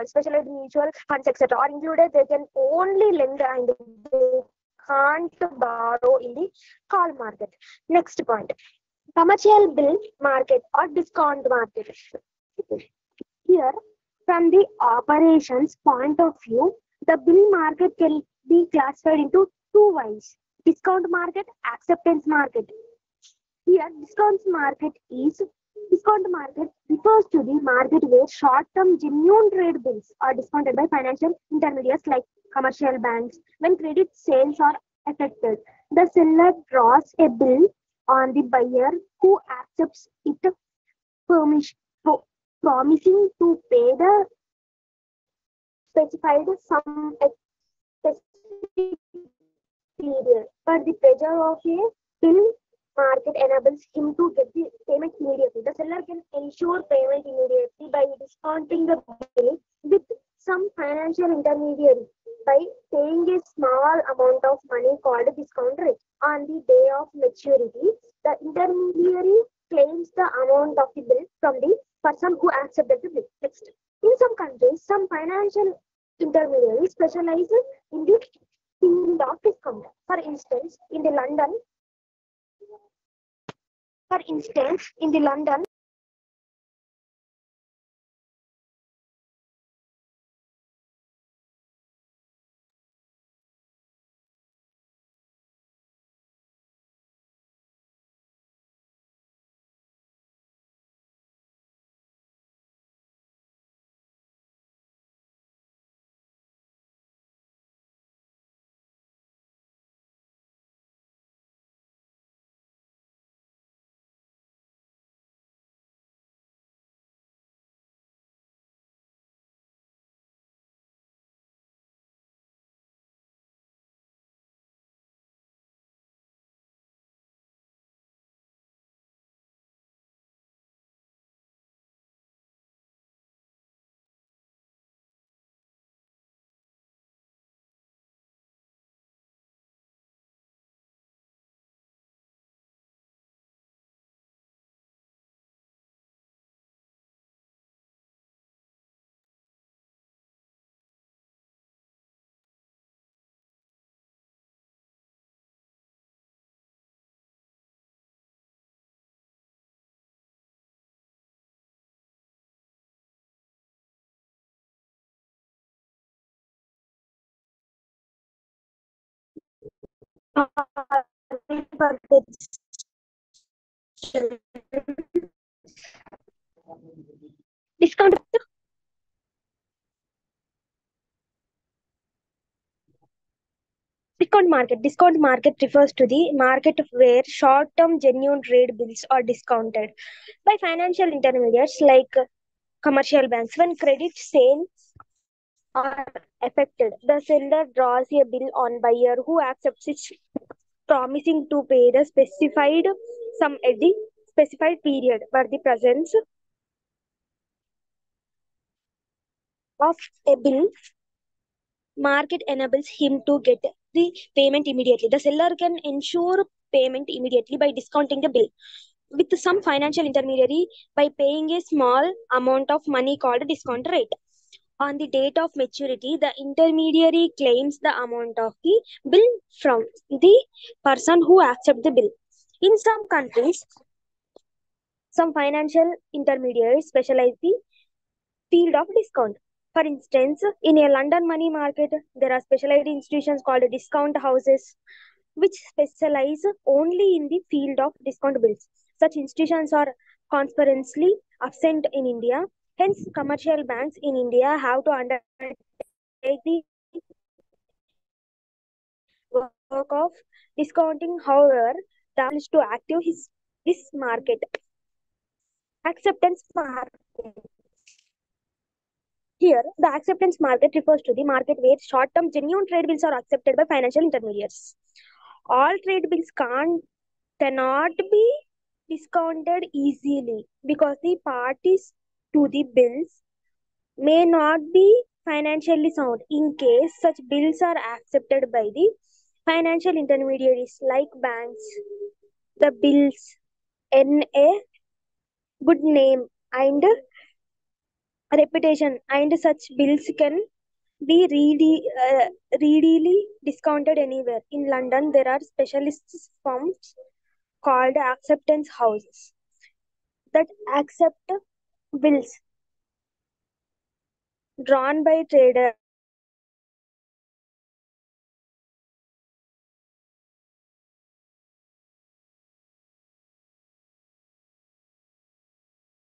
specialized mutual funds, etc. are included. They can only lend and they can't borrow in the call market. Next point, commercial bill market or discount market. Here, from the operations point of view, the bill market can be classified into two ways: discount market, acceptance market. Here, discount market refers to the market where short-term genuine trade bills are discounted by financial intermediaries like commercial banks. When credit sales are affected, the seller draws a bill on the buyer who accepts it, permission, promising to pay the specified sum at specific period. But the pressure of a bill market enables him to get the payment immediately. The seller can ensure payment immediately by discounting the bill with some financial intermediary by paying a small amount of money called discount rate. On the day of maturity, the intermediary claims the amount of the bill from the person who accepted the bill. Next, in some countries, some financial intermediaries specialize in the field of discount. For instance, in the London, discount Discount market refers to the market where short-term genuine trade bills are discounted by financial intermediaries like commercial banks. When credit sales are affected, the seller draws a bill on buyer who accepts it, promising to pay the specified sum at the specified period. But the presence of a bill market enables him to get the payment immediately. The seller can ensure payment immediately by discounting the bill with some financial intermediary by paying a small amount of money called discount rate. On the date of maturity, the intermediary claims the amount of the bill from the person who accepts the bill. In some countries, some financial intermediaries specialize the field of discount. For instance, in a London money market, there are specialized institutions called discount houses, which specialize only in the field of discount bills. Such institutions are conspicuously absent in India. Hence, commercial banks in India have to undertake the work of discounting. However, the is to active this market. Acceptance market. Here, the acceptance market refers to the market where short-term genuine trade bills are accepted by financial intermediaries. All trade bills cannot be discounted easily because the parties to the bills may not be financially sound. In case such bills are accepted by the financial intermediaries like banks, the bills earn a good name and reputation, and such bills can be readily discounted anywhere. In London, there are specialist firms called acceptance houses that accept bills drawn by traders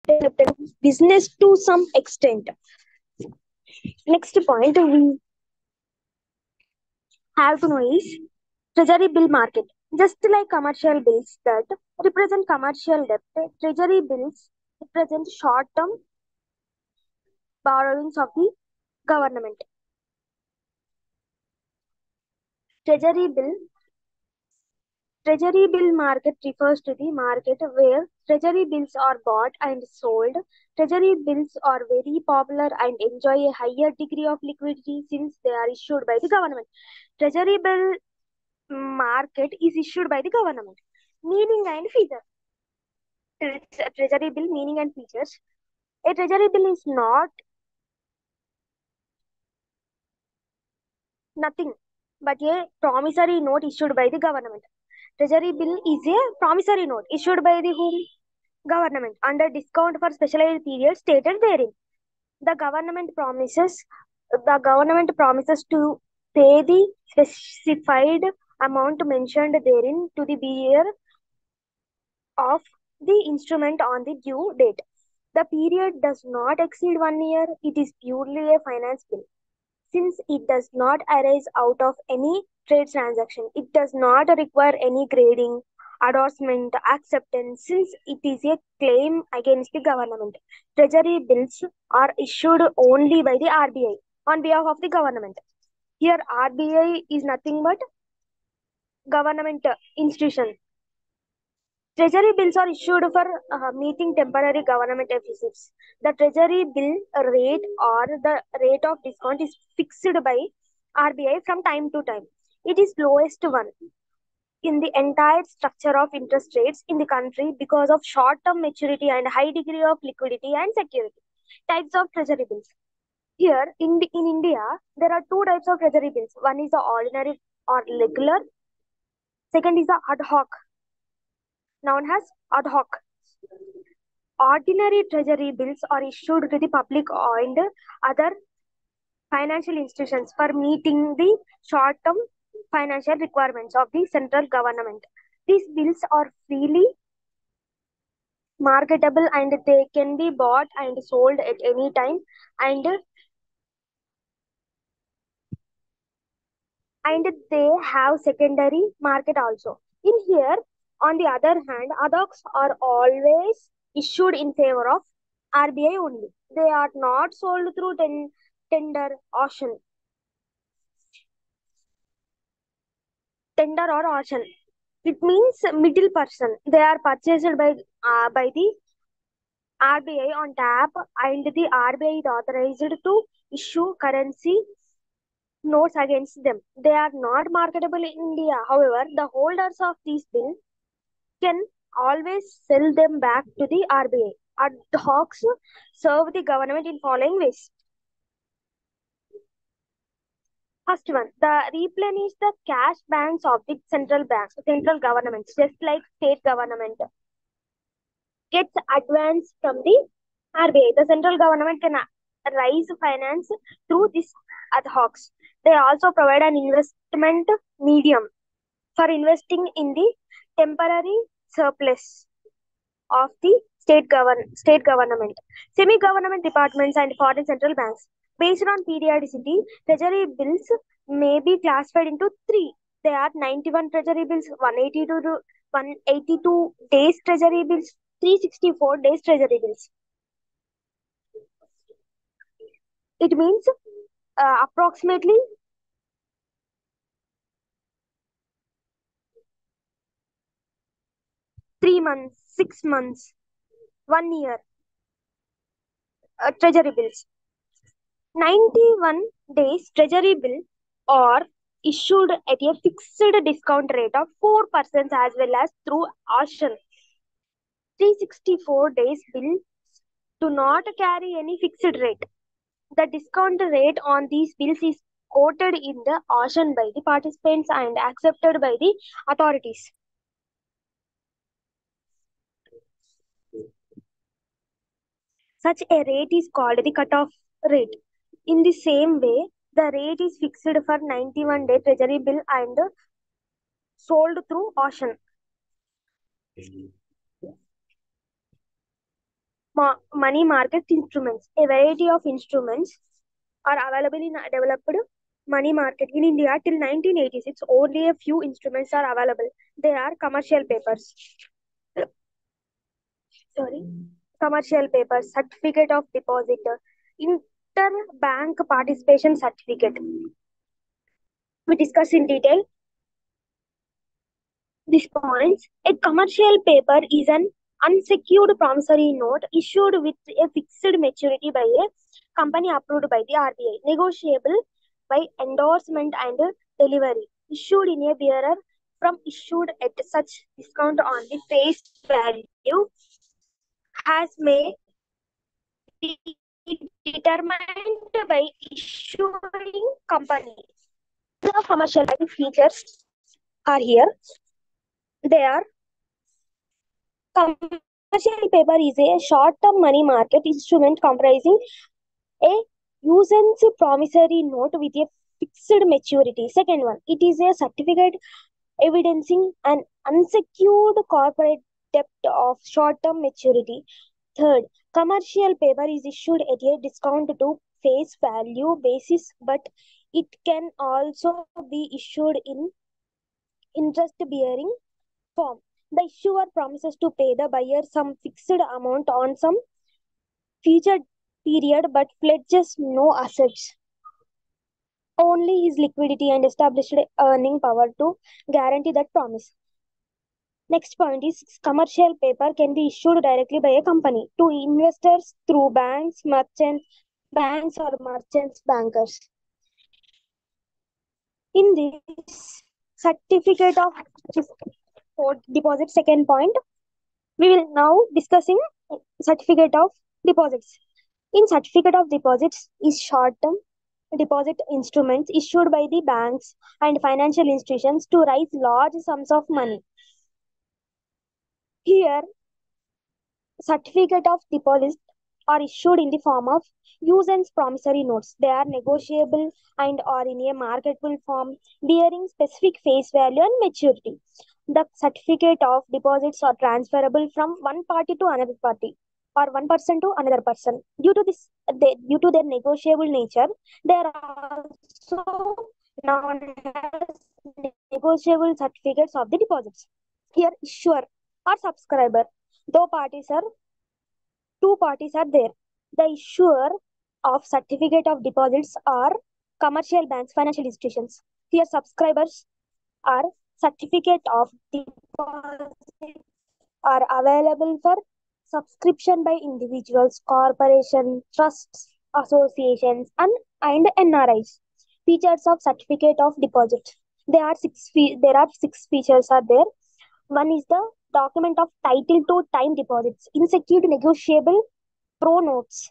and customers without any business to some extent. Next point we have to know is treasury bill market. Just like commercial bills that represent commercial debt, treasury bills represent short-term borrowings of the government. Treasury bill Treasury bill market refers to the market where treasury bills are bought and sold. Treasury bills are very popular and enjoy a higher degree of liquidity since they are issued by the government. Treasury bill market is issued by the government. Meaning and features. Treasury bill meaning and features. A treasury bill is not nothing but a promissory note issued by the government. Treasury bill is a promissory note issued by the whom? Government under discount for specialized periods stated therein. The government promises to pay the specified amount mentioned therein to the bearer of the instrument on the due date. The period does not exceed 1 year. It is purely a finance bill. Since it does not arise out of any trade transaction, it does not require any grading, endorsement, acceptance, since it is a claim against the government. Treasury bills are issued only by the RBI on behalf of the government. Here, RBI is nothing but government institution. Treasury bills are issued for meeting temporary government deficits. The treasury bill rate or the rate of discount is fixed by RBI from time to time. It is lowest one in the entire structure of interest rates in the country because of short-term maturity and high degree of liquidity and security. Types of treasury bills. Here in India, there are two types of treasury bills. One is the ordinary or regular. Second is the ad hoc, known as ad hoc. Ordinary treasury bills are issued to the public and other financial institutions for meeting the short-term financial requirements of the central government. These bills are freely marketable and they can be bought and sold at any time, and and they have secondary market also. In here, on the other hand, adhocs are always issued in favor of RBI only. They are not sold through tender auction, tender or auction. It means middle person. They are purchased by the RBI on tap, and the RBI is authorized to issue currency notes against them. They are not marketable in India. However, the holders of these bills can always sell them back to the RBI. Ad hocs serve the government in following ways. First one, the replenish the cash banks of the central governments, just like state government gets advance from the RBI. The central government can raise finance through this ad hocs. They also provide an investment medium for investing in the temporary surplus of the state government, semi-government departments, and foreign central banks. Based on periodicity, treasury bills may be classified into three. There are 91 treasury bills, 182 days treasury bills, 364 days treasury bills. It means approximately 3 months, 6 months, 1 year treasury bills. 91 days treasury bill are issued at a fixed discount rate of 4% as well as through auction. 364 days bill do not carry any fixed rate. The discount rate on these bills is quoted in the auction by the participants and accepted by the authorities. Such a rate is called the cutoff rate. In the same way, the rate is fixed for 91-day treasury bill and sold through auction. Money market instruments. A variety of instruments are available in a developed money market. In India, till 1986, only a few instruments are available. They are commercial papers. Sorry, commercial papers, certificate of deposit, interbank participation certificate. We discuss in detail these points. A commercial paper is an unsecured promissory note issued with a fixed maturity by a company approved by the RBI, negotiable by endorsement and delivery, issued in a bearer from issued at such discount on the face value has may be determined by issuing company. The commercial features are here. They are commercial paper is a short-term money market instrument comprising a usance promissory note with a fixed maturity. Second one, it is a certificate evidencing an unsecured corporate debt of short-term maturity. Third, commercial paper is issued at a discount to face value basis, but it can also be issued in interest-bearing form. The issuer promises to pay the buyer some fixed amount on some future period but pledges no assets, only his liquidity and established earning power to guarantee that promise. Next point is commercial paper can be issued directly by a company to investors through banks or merchants, bankers. In this certificate of deposit, second point, we will now discussing certificate of deposits. In certificate of deposits is short-term deposit instruments issued by the banks and financial institutions to raise large sums of money. Here, certificate of deposit are issued in the form of usance promissory notes. They are negotiable and are in a marketable form bearing specific face value and maturity. The certificate of deposits are transferable from one party to another party or one person to another person. Due to their negotiable nature, they are also known as negotiable certificates of the deposits. Here, issuer or subscriber, though two parties are there. The issuer of certificate of deposits are commercial banks, financial institutions. Here, subscribers are certificate of deposits are available for subscription by individuals, corporations, trusts, associations, and NRIs. Features of certificate of deposit. There are six features are there. One is the document of title to time deposits, unsecured negotiable pro notes,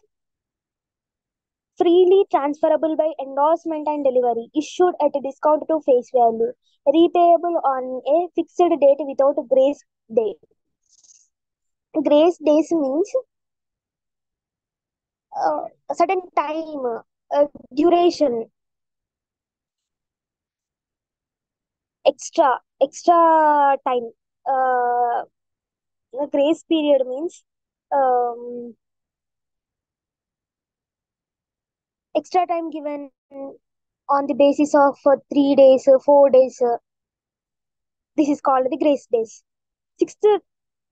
freely transferable by endorsement and delivery, issued at a discount to face value, repayable on a fixed date without grace day. Grace days means a certain time, duration, extra time. Uh, the grace period means um, extra time given on the basis of 3 days, 4 days. This is called the grace days. Sixth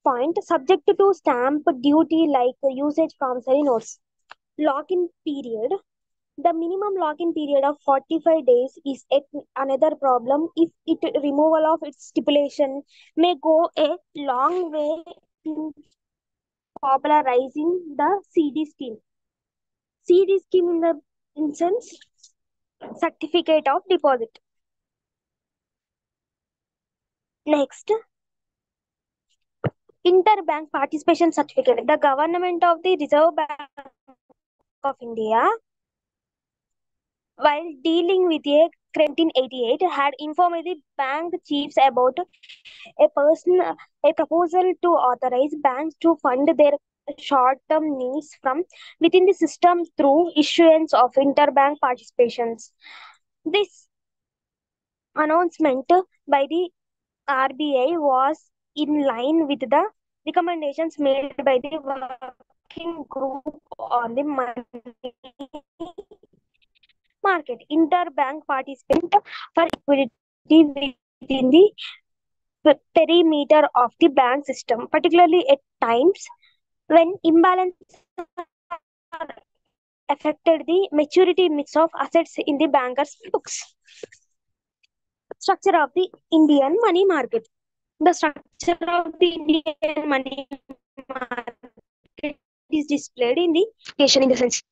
point, subject to stamp duty like usage promissory notes. Lock-in period. The minimum lock-in period of 45 days is yet another problem if it removal of its stipulation may go a long way in popularizing the CD scheme. CD scheme in the instance, certificate of deposit. Next, Interbank Participation Certificate. The government of the Reserve Bank of India, while dealing with a 1988, had informed the bank chiefs about a person a proposal to authorize banks to fund their short-term needs from within the system through issuance of interbank participations. This announcement by the RBI was in line with the recommendations made by the working group on the money market. Interbank participant for equity within the perimeter of the bank system, particularly at times when imbalance affected the maturity mix of assets in the banker's books. Structure of the Indian money market. The structure of the Indian money market is displayed in the sense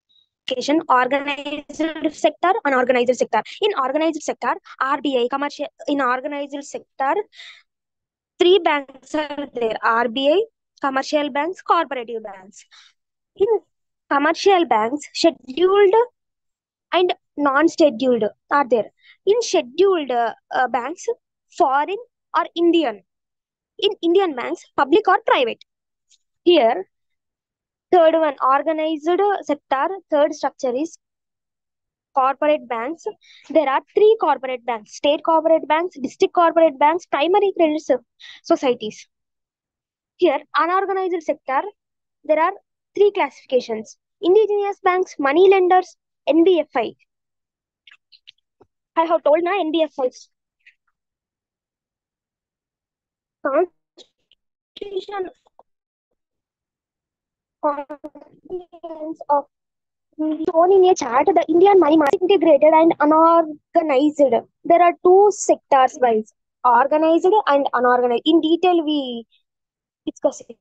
organized sector, unorganized sector. In organized sector, RBI, commercial. In organized sector, three banks are there: RBI, commercial banks, cooperative banks. In commercial banks, scheduled and non-scheduled are there. In scheduled banks, foreign or Indian. In Indian banks, public or private. Here, third one, organized sector, third structure is corporate banks. There are three corporate banks: state corporate banks, district corporate banks, primary credit societies. Here, unorganized sector, there are three classifications: indigenous banks, money lenders, NBFI. I have told now NBFIs. Constitution of shown in a chart, the Indian money market is integrated and unorganized. There are two sectors wise, organized and unorganized. In detail, we discuss it.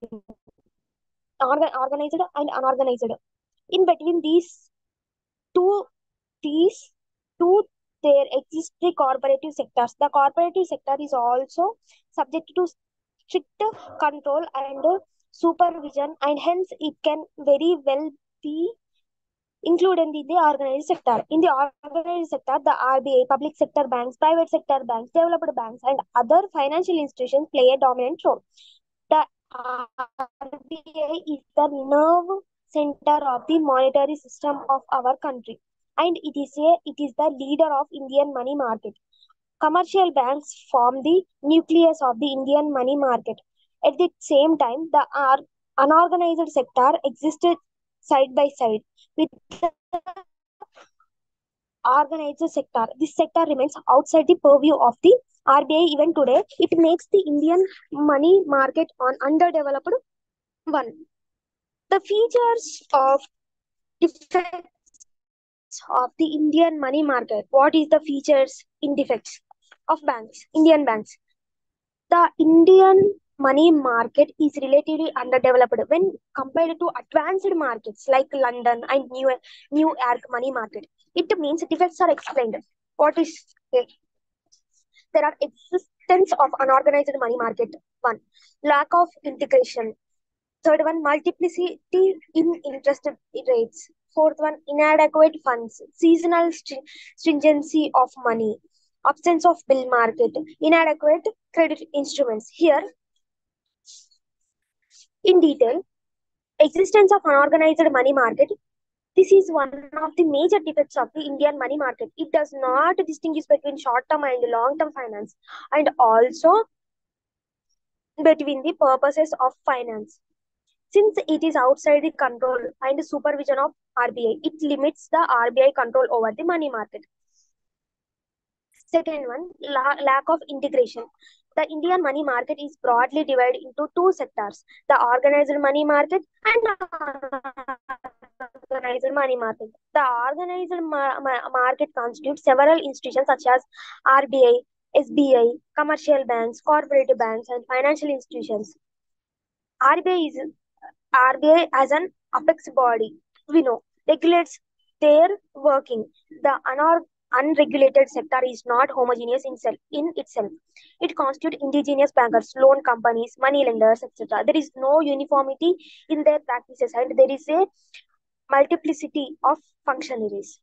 Organized and unorganized. In between two, these two, there exist the cooperative sectors. The cooperative sector is also subject to strict control and supervision, and hence it can very well be included in the organized sector. In the organized sector, the RBI, public sector banks, private sector banks, developed banks, and other financial institutions play a dominant role. The RBI is the nerve center of the monetary system of our country, and it is the leader of Indian money market. Commercial banks form the nucleus of the Indian money market. At the same time, the unorganized sector existed side by side with the organized sector. This sector remains outside the purview of the RBI even today. It makes the Indian money market an underdeveloped one. The features of defects of the Indian money market. What is the features in defects of banks, Indian banks? The Indian money market is relatively underdeveloped when compared to advanced markets like London and New York money market. It means defects are explained. What is it? There are existence of unorganized money market. One, lack of integration. Third one, multiplicity in interest rates. Fourth one, inadequate funds, seasonal stringency of money, absence of bill market, inadequate credit instruments. Here, in detail, existence of unorganized money market. This is one of the major defects of the Indian money market. It does not distinguish between short-term and long-term finance, and also between the purposes of finance. Since it is outside the control and supervision of RBI, it limits the RBI control over the money market. Second one, lack of integration. The Indian money market is broadly divided into two sectors: the organized money market and unorganized money market. The organized market constitutes several institutions such as RBI, SBI, commercial banks, corporate banks, and financial institutions. RBI is RBI as an apex body, we know, regulates their working. The unregulated sector is not homogeneous in itself. It constitutes indigenous bankers, loan companies, money lenders, etc. There is no uniformity in their practices and there is a multiplicity of functionaries.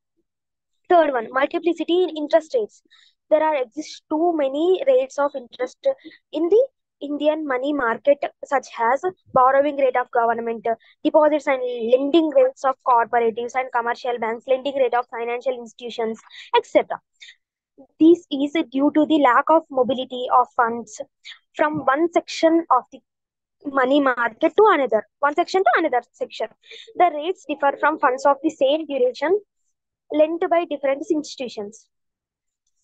Third one, multiplicity in interest rates. There are exist too many rates of interest in the Indian money market, such as borrowing rate of government, deposits and lending rates of cooperatives and commercial banks, lending rate of financial institutions, etc. This is due to the lack of mobility of funds from one section of the money market to another, one section to another section. The rates differ from funds of the same duration lent by different institutions.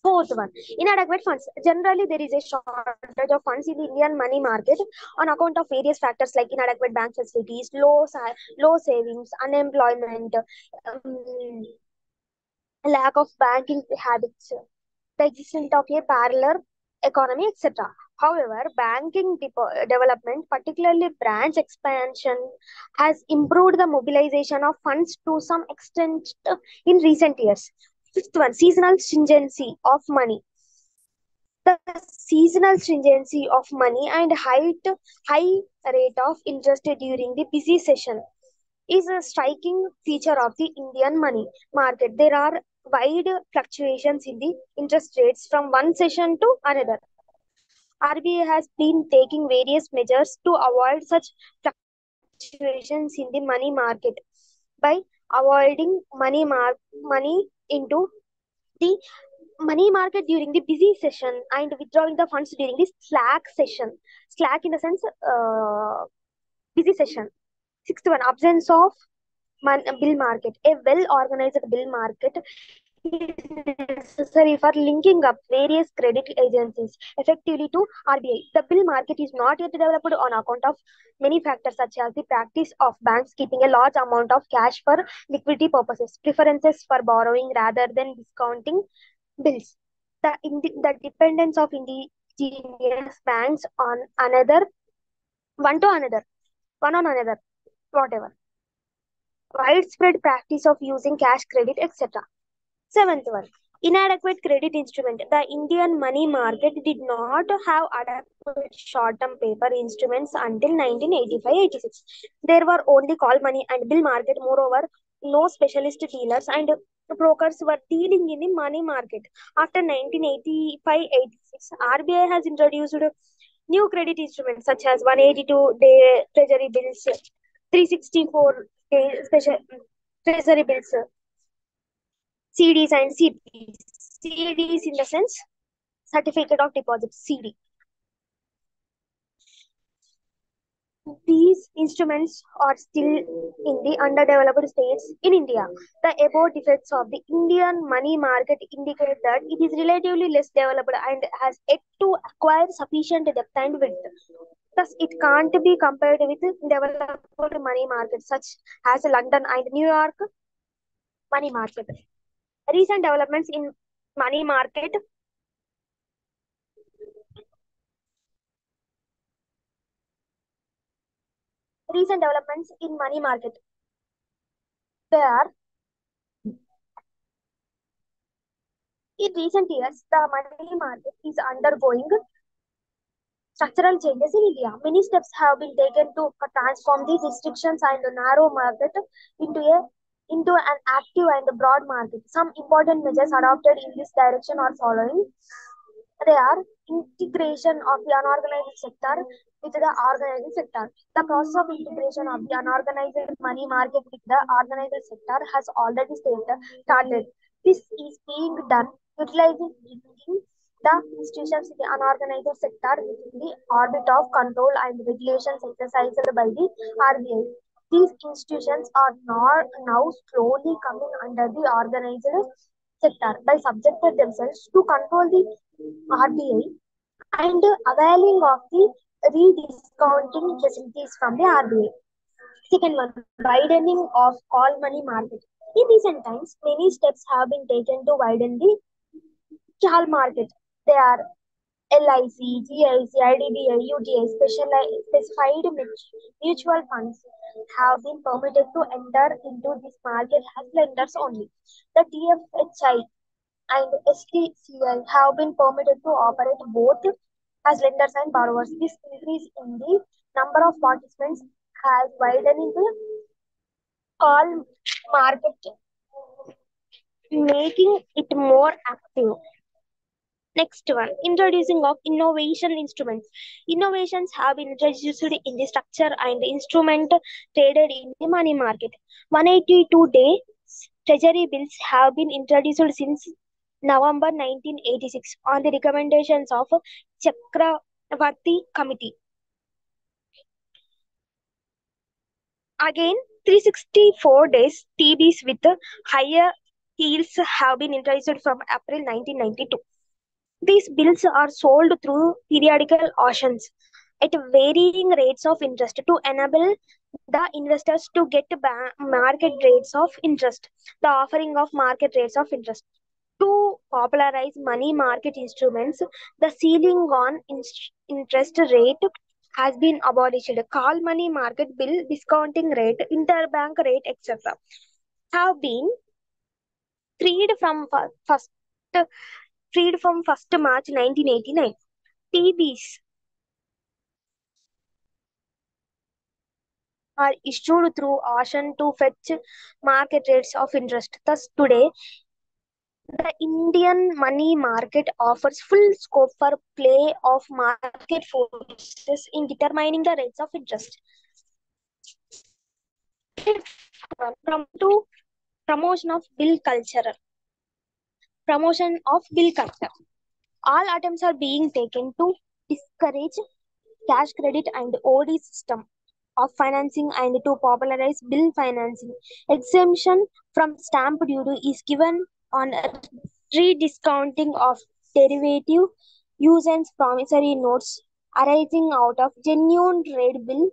Fourth one, inadequate funds. Generally, there is a shortage of funds in the Indian money market on account of various factors like inadequate bank facilities, low savings, unemployment, um, lack of banking habits, the existence of a parallel economy, etc. However, banking development, particularly branch expansion, has improved the mobilization of funds to some extent in recent years. Fifth one, seasonal stringency of money. The seasonal stringency of money and high rate of interest during the busy session is a striking feature of the Indian money market. There are wide fluctuations in the interest rates from one session to another. RBI has been taking various measures to avoid such fluctuations in the money market by avoiding money into the money market during the busy session and withdrawing the funds during the slack session. Slack in the sense busy session. Sixth one, absence of bill market. A well organized bill market is necessary for linking up various credit agencies effectively to RBI. The bill market is not yet developed on account of many factors such as the practice of banks keeping a large amount of cash for liquidity purposes, preferences for borrowing rather than discounting bills, the dependence of indigenous banks on another, one to another, one on another, whatever widespread practice of using cash credit, etc. Seventh one, inadequate credit instrument. The Indian money market did not have adequate short-term paper instruments until 1985-86. There were only call money and bill market. Moreover, no specialist dealers and brokers were dealing in the money market. After 1985-86, RBI has introduced new credit instruments such as 182-day treasury bills, 364-day special treasury bills, CDs and CDs. CDs in the sense certificate of deposit, CD. These instruments are still in the underdeveloped states in India. The above defects of the Indian money market indicate that it is relatively less developed and has yet to acquire sufficient depth and width. Thus, it can't be compared with developed money markets such as London and New York money market. Recent developments in money market recent developments in money market. There are in recent years, the money market is undergoing structural changes in India. Many steps have been taken to transform the restrictions and narrow market into a into an active and broad market. Some important measures adopted in this direction are following. They are integration of the unorganized sector with the organized sector. The process of integration of the unorganized money market with the organized sector has already started. This is being done utilizing the institutions in the unorganized sector within the orbit of control and regulations exercised by the RBI. These institutions are now slowly coming under the organized sector by subjecting themselves to control the RBI and availing of the rediscounting facilities from the RBI. Second one, widening of call money market. In recent times, many steps have been taken to widen the call market. They are LIC, GIC, IDBI, UTI, specified mutual funds have been permitted to enter into this market as lenders only. The TFHI and STCL have been permitted to operate both as lenders and borrowers. This increase in the number of participants has widened the call market, making it more active. Next one, introducing of innovation instruments. Innovations have been introduced in the structure and instrument traded in the money market. 182-day treasury bills have been introduced since November 1986 on the recommendations of Chakravarti Committee. Again, 364 days TBs with higher yields have been introduced from April 1992. These bills are sold through periodical auctions at varying rates of interest to enable the investors to get market rates of interest. The offering of market rates of interest. To popularize money market instruments, the ceiling on interest rate has been abolished. Call money market bill, discounting rate, interbank rate, etc. have been freed from first freed from 1st March 1989. TBs are issued through auction to fetch market rates of interest. Thus, today, the Indian money market offers full scope for play of market forces in determining the rates of interest. From to promotion of bill culture. Promotion of bill culture. All attempts are being taken to discourage cash credit and OD system of financing and to popularize bill financing. Exemption from stamp duty is given on rediscounting of derivative use and promissory notes arising out of genuine trade bill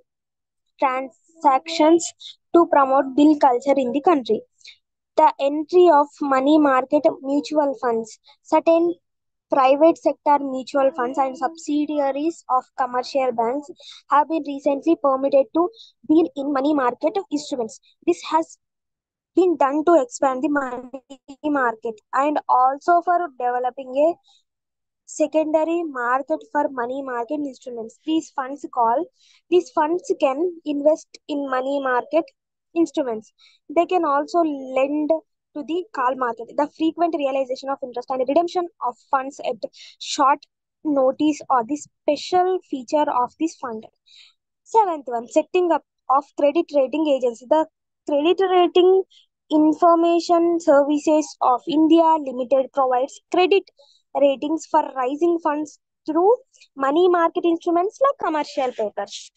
transactions to promote bill culture in the country. The entry of money market mutual funds. Certain private sector mutual funds and subsidiaries of commercial banks have been recently permitted to deal in money market instruments. This has been done to expand the money market and also for developing a secondary market for money market instruments. These funds can invest in money market instruments. They can also lend to the call market. The frequent realization of interest and redemption of funds at short notice are the special feature of this fund. Seventh one, setting up of credit rating agency. The Credit Rating Information Services of India Limited provides credit ratings for rising funds through money market instruments like commercial papers.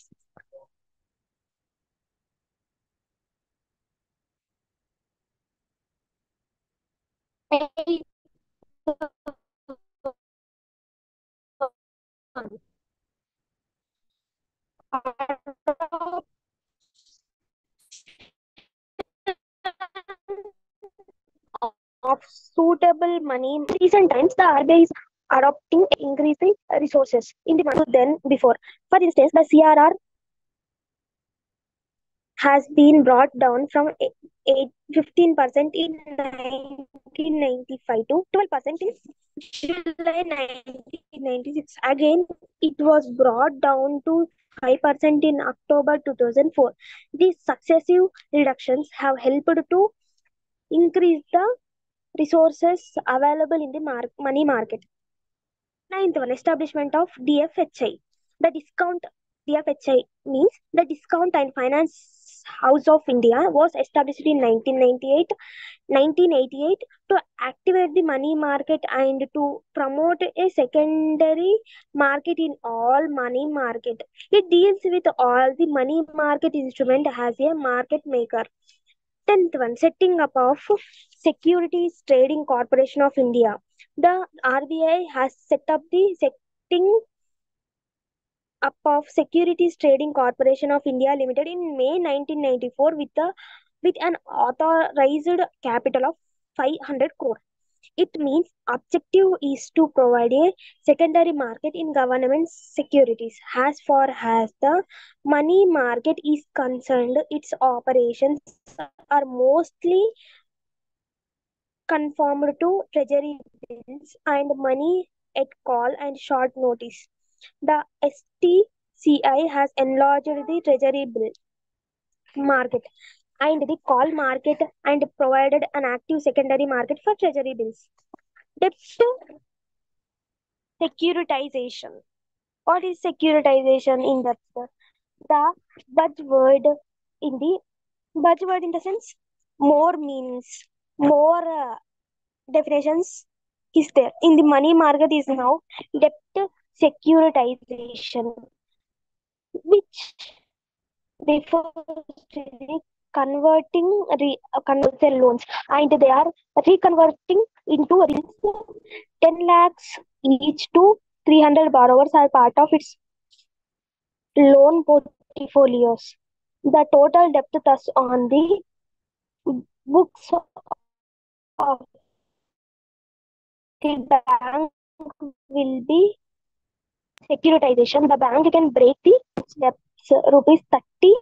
Eighth one, of suitable money. In recent times, the RBI is adopting increasing resources in the money than before. For instance, the CRR has been brought down from 15% in 1995 to 12% in July 1996. Again, it was brought down to 5% in October 2004. These successive reductions have helped to increase the resources available in the money market. Ninth one, establishment of DFHI. The discount DFHI means the Discount and Finance House of India was established in 1988 to activate the money market and to promote a secondary market in all money market. It deals with all the money market instrument as a market maker. Tenth one, setting up of Securities Trading Corporation of India. The RBI has set up the setting up of Securities Trading Corporation of India Limited in May 1994 with an authorized capital of 500 crore. It means objective is to provide a secondary market in government securities. As far as the money market is concerned, its operations are mostly conformed to treasury bills and money at call and short notice. The STCI has enlarged the treasury bill market and the call market and provided an active secondary market for treasury bills. Debt securitization. What is securitization in depth? The buzzword in the buzzword in the sense more means more definitions is there in the money market is now debt securitization, which refers to the converting loans and they are reconverting into bills. 10 lakhs each to 300 borrowers are part of its loan portfolios. The total debt thus on the books of the bank will be securitization. The bank can break the debts rupees 30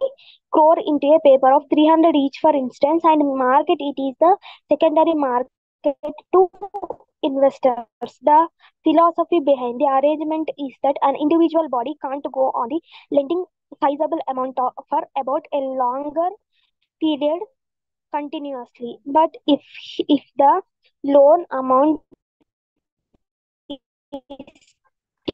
crore into a paper of 300 each, for instance, and market it is the secondary market to investors. The philosophy behind the arrangement is that an individual body can't go on the lending sizable amount for about a longer period continuously. But if the loan amount is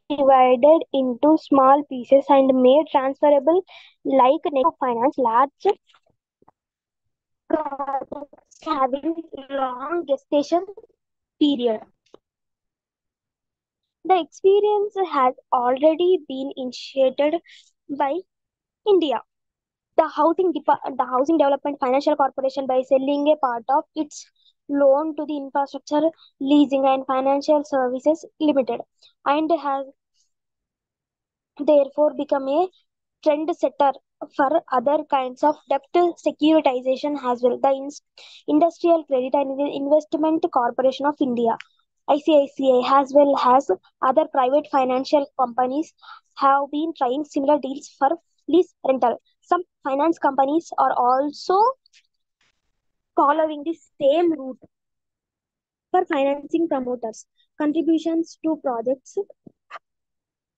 divided into small pieces and made transferable like finance large projects having long gestation period. The experience has already been initiated by India. The Housing Development Financial Corporation, by selling a part of its loan to the Infrastructure Leasing and Financial Services Limited, and has therefore become a trendsetter for other kinds of debt securitization as well. The Industrial Credit and Investment Corporation of India, ICICI, as well as other private financial companies have been trying similar deals for lease rental. Some finance companies are also following the same route for financing promoters' contributions to projects.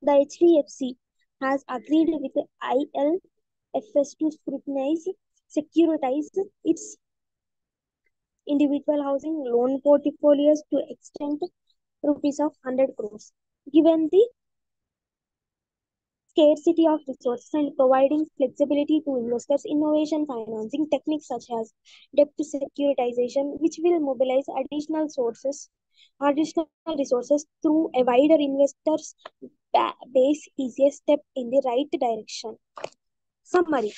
The HDFC has agreed with ILFS to securitize its individual housing loan portfolios to extent rupees of 100 crores. Given the scarcity of resources and providing flexibility to investors, innovation financing techniques such as debt securitization, which will mobilize additional resources through a wider investors base, is a step in the right direction. Summary: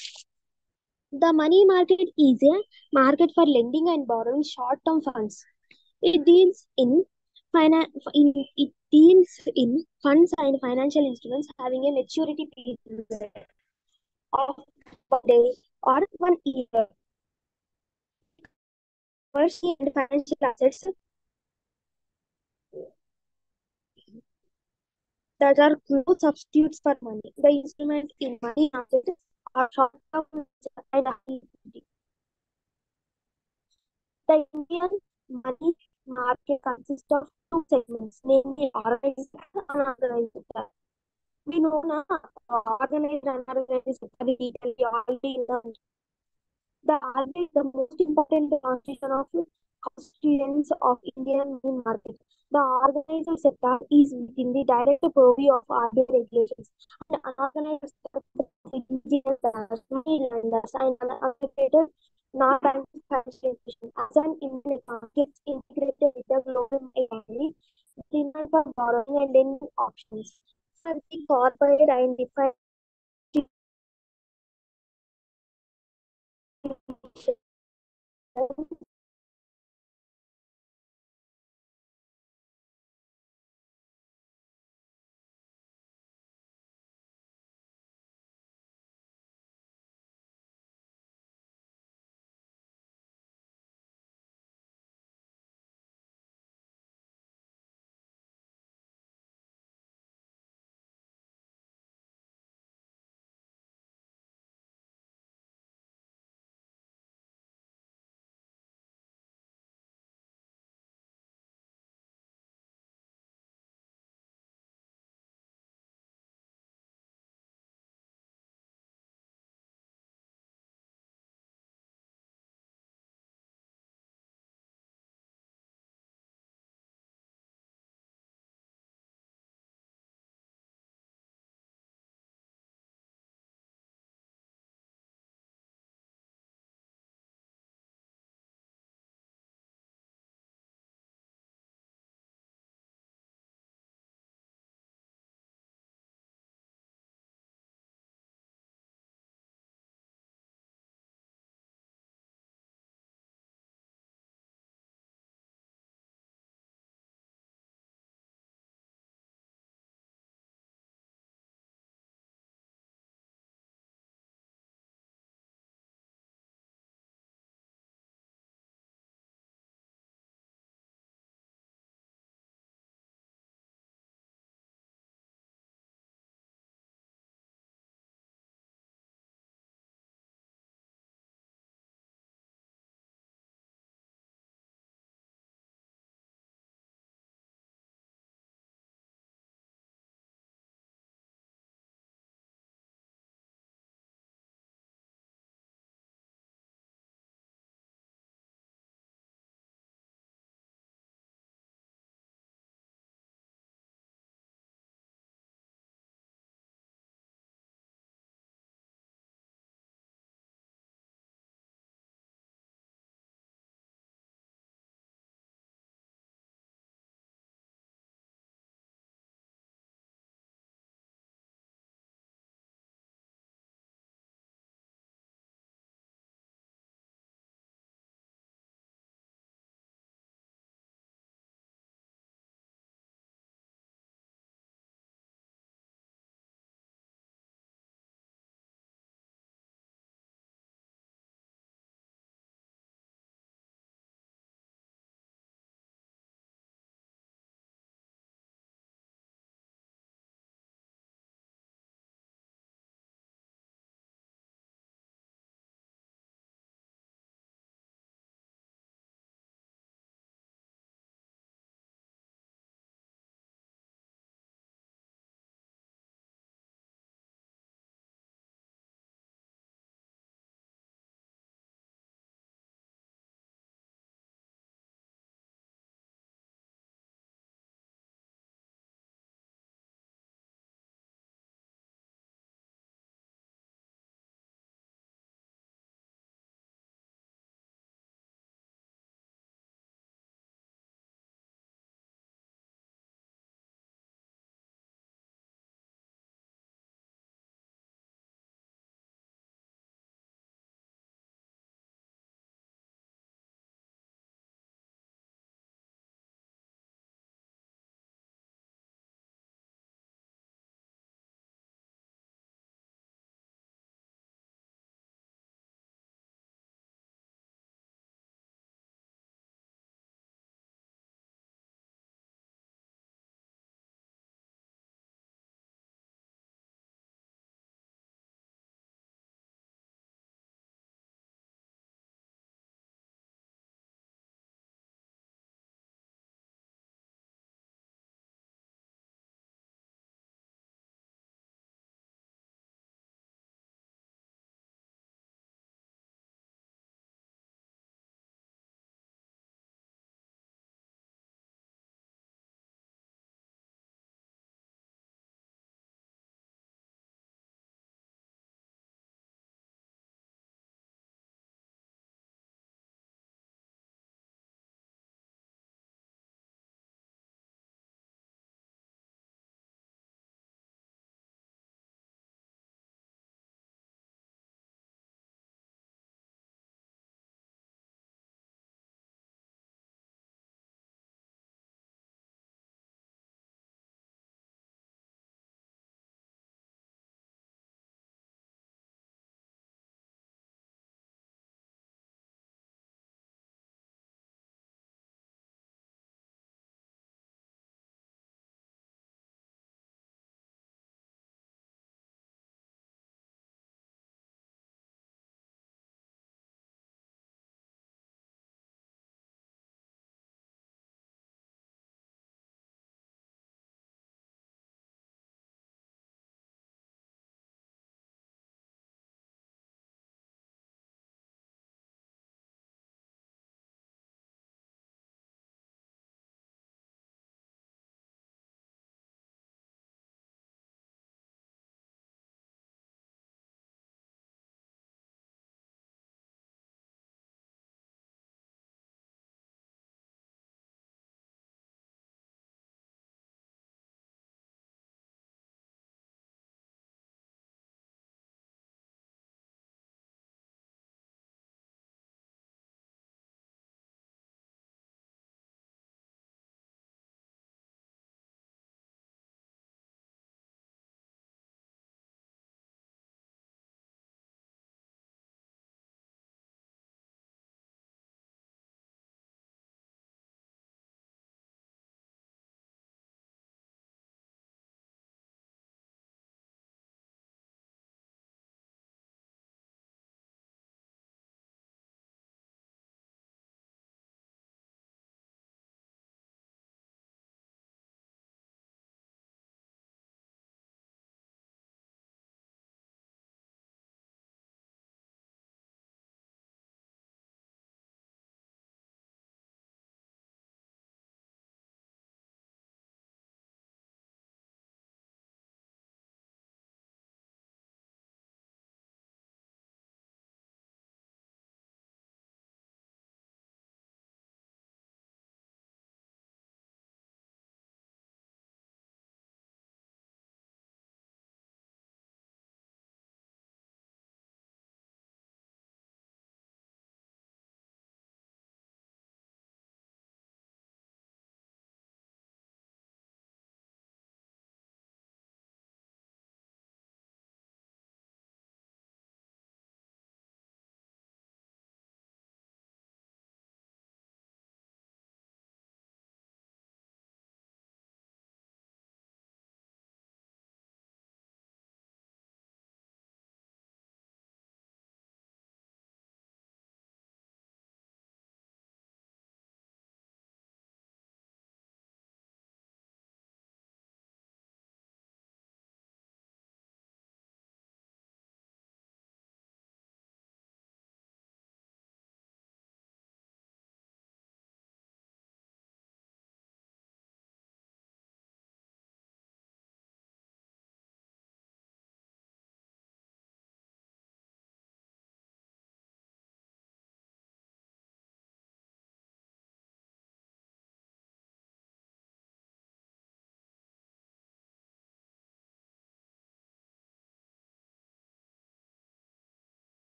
the money market is a market for lending and borrowing short-term funds. It deals in it deals in funds and financial instruments having a maturity period of 1 day or 1 year. Commercial and financial assets that are no substitutes for money. The instrument in money market are short-term and high liquidity. The Indian money market consists of two segments, namely organized and unorganized sector. We know now organized and unorganized sector detail already in the RBI, the most important constituents of Indian money market. The organized sector is within the direct purview of RBI regulations, and unorganized sector individual bankers, money lenders, and unaffiliated non-banking financial institutions. As an Indian economy gets integrated with the global economy, the demand for borrowing and lending options for the corporate and defined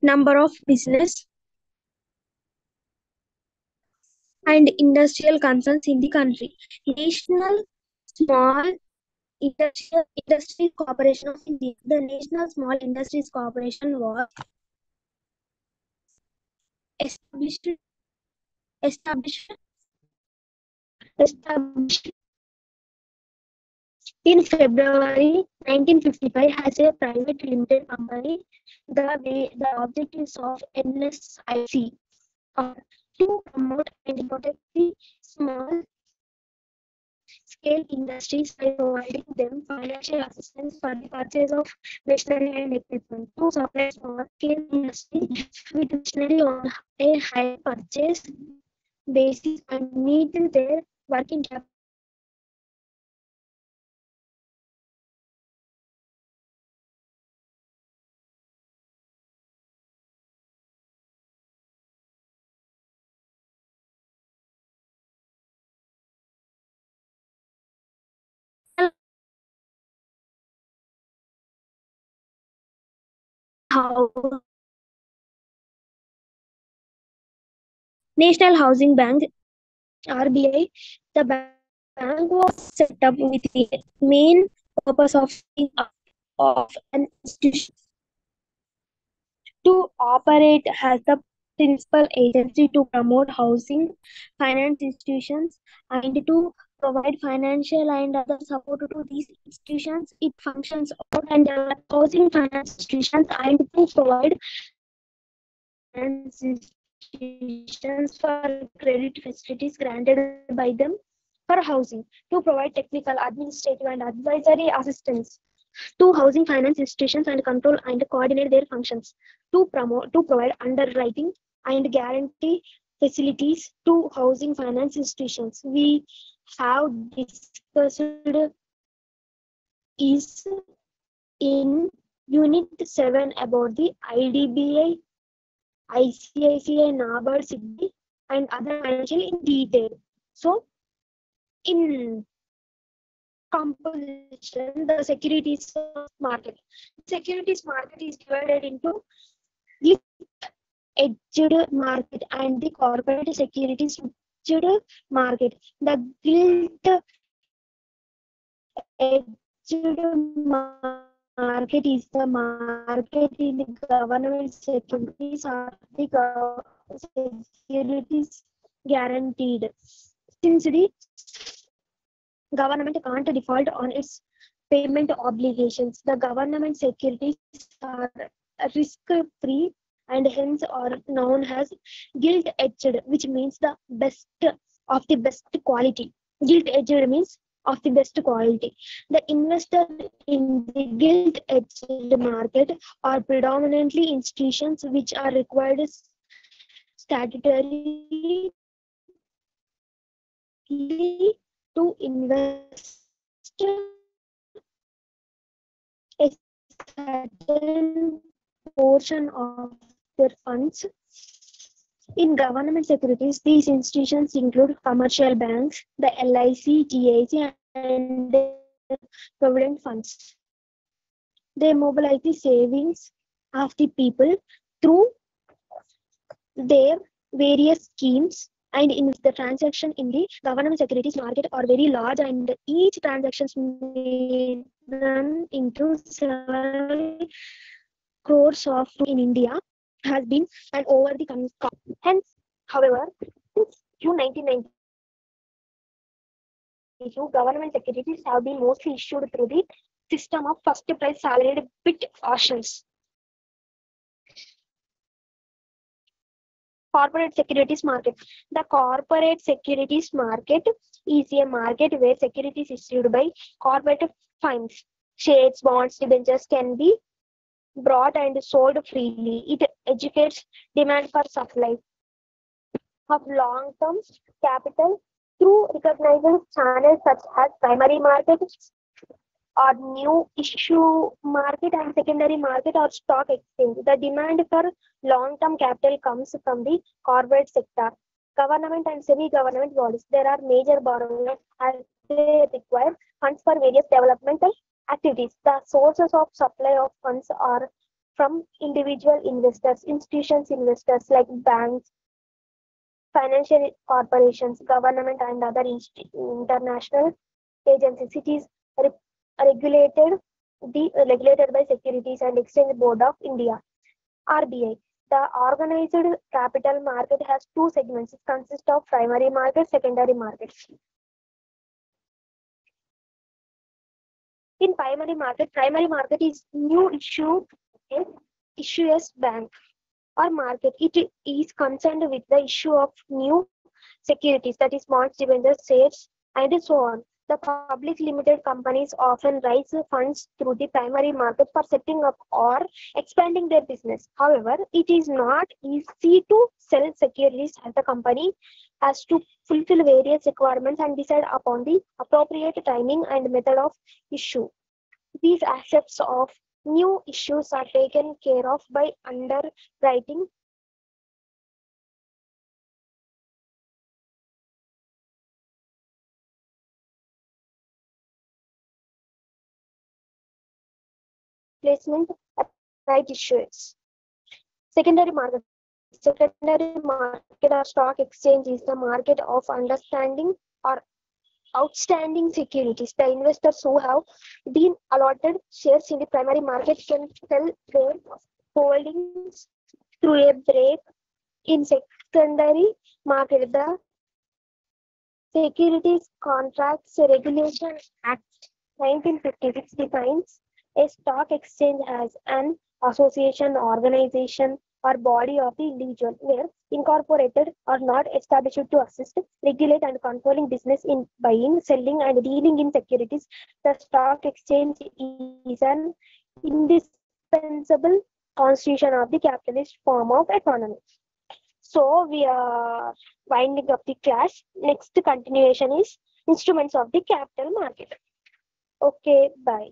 number of business and industrial concerns in the country. National Small Industries Corporation of India. The National Small Industries Corporation was established established established in February 1955 as a private limited company. The objectives of NSIC are to promote and protect the small scale industries by providing them financial assistance for the purchase of machinery and equipment, to supply small scale industry with machinery on a higher purchase basis and meet their working capital requirements. National Housing Bank RBI, the bank was set up with the main purpose of setting up of an institution to operate as the principal agency to promote housing finance institutions and to provide financial and other support to these institutions. It functions out and develop housing finance institutions and to provide finance institutions for credit facilities granted by them for housing, to provide technical, administrative, and advisory assistance to housing finance institutions and control and coordinate their functions, to provide underwriting and guarantee facilities to housing finance institutions. We have discussed is in Unit 7 about the IDBI, ICICI, NABARD, SIDBI, and other financial in detail. So, in composition, the securities market. The securities market is divided into gilt-edged market and the corporate securities edged market. The gilt-edged market is the market in the government securities or the securities guaranteed. Since the government can't default on its payment obligations, the government securities are risk-free and hence are known as gilt-edged, which means the best of the best quality. Gilt-edged means of the best quality. The investor in the gilt-edged market are predominantly institutions which are required statutorily to invest a certain portion of their funds in government securities. These institutions include commercial banks, the LIC, GIC, and provident funds. They mobilize the savings of the people through their various schemes, and in the transaction in the government securities market are very large, and each transactions may run into several crores of in India has been and over the hence, however, since June 1992, government securities have been mostly issued through the system of first price salaried bid auctions. Corporate securities market. The corporate securities market is a market where securities issued by corporate firms, shares, bonds, debentures can be bought and sold freely. It educates demand for supply of long-term capital through recognizing channels such as primary market or new issue market and secondary market or stock exchange. The demand for long-term capital comes from the corporate sector, government and semi-government bodies. There are major borrowers as they require funds for various developmental activities. The sources of supply of funds are from individual investors, institutions investors like banks, financial corporations, government, and other international agencies. It is regulated regulated by Securities and Exchange Board of India (RBI). The organized capital market has two segments. It consists of primary market, secondary market. In primary market is new issues bank or market. It is concerned with the issue of new securities, that is bonds, debentures, shares, and so on. The public limited companies often raise funds through the primary market for setting up or expanding their business. However, it is not easy to sell securities as the company has to fulfill various requirements and decide upon the appropriate timing and method of issue. These aspects of new issues are taken care of by underwriting placement right issues. Secondary market or stock exchange is the market of understanding or outstanding securities. The investors who have been allotted shares in the primary market can sell their holdings through a break in secondary market. The Securities Contracts Regulation Act 1956 defines a stock exchange as an association, organization, or body of the individual where incorporated or not established to assist, regulate, and controlling business in buying, selling, and dealing in securities. The stock exchange is an indispensable constitution of the capitalist form of economy. So we are winding up the class. Next continuation is instruments of the capital market. Okay, bye.